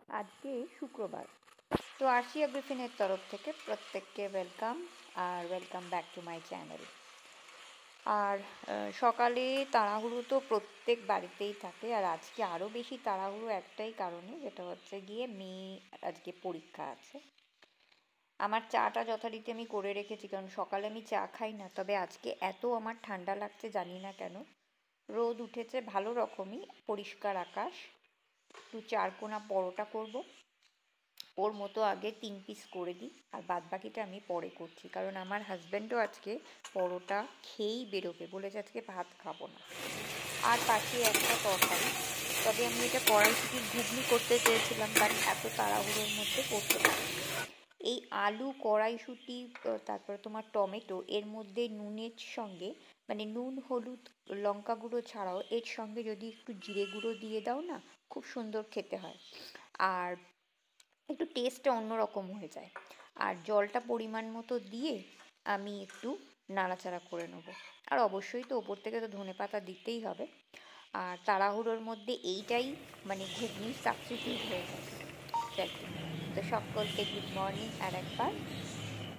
আজকে শুক্রবার। তো আরশিয়া গ্রিফিনের তরফ থেকে প্রত্যেককে ওয়েলকাম, আর welcome back to my channel. আর সকালে তাড়াহুড়ো তো প্রত্যেক বাড়িতেই থাকে, আর আজকে আরও বেশি তাড়াহুড়ো একটাই কারণে, যেটা হচ্ছে গিয়ে মেয়ে আজকে পরীক্ষা আছে। আমার চাটা যথারীতি আমি করে রেখেছি, কারণ সকালে আমি চা খাই না। তবে আজকে এত আমার ঠান্ডা লাগছে জানি না কেন। রোদ উঠেছে ভালো রকমই, পরিষ্কার আকাশ। একটু চারকোনা পরোটা করব, ওর মতো আগে 3 পিস করে দিই, আর বাদ বাকিটা আমি পরে করছি, কারণ আমার হাজব্যান্ডও আজকে পরোটা খেয়েই বেরোবে, বলেছে আজকে ভাত খাবো না। আর পাশে একটা তরকারি। তবে আমি এটা কড়াইশুঁটির ঘুগনি করতে চেয়েছিলাম, বাট এত তাড়াহুড়োর মধ্যে করতে পারিনি। এই আলু, কড়াইশুঁটি, তারপরে তোমার টমেটো, এর মধ্যে নুনের সঙ্গে, মানে নুন, হলুদ, লঙ্কা গুঁড়ো ছাড়াও এর সঙ্গে যদি একটু জিরে গুঁড়ো দিয়ে দাও না, খুব সুন্দর খেতে হয়। আর একটু টেস্টটা অন্যরকম হয়ে যায়। আর জলটা পরিমাণ মতো দিয়ে আমি একটু নাড়াচাড়া করে নেবো। আর অবশ্যই তো ওপর থেকে তো ধনেপাতা দিতেই হবে। আর তাড়াহুড়োর মধ্যে এইটাই মানে ঘুগনির সাবস্টিটিউট হয়ে গেছে। যাক গে। তো সকলকে গুড মর্নিং আর একবার।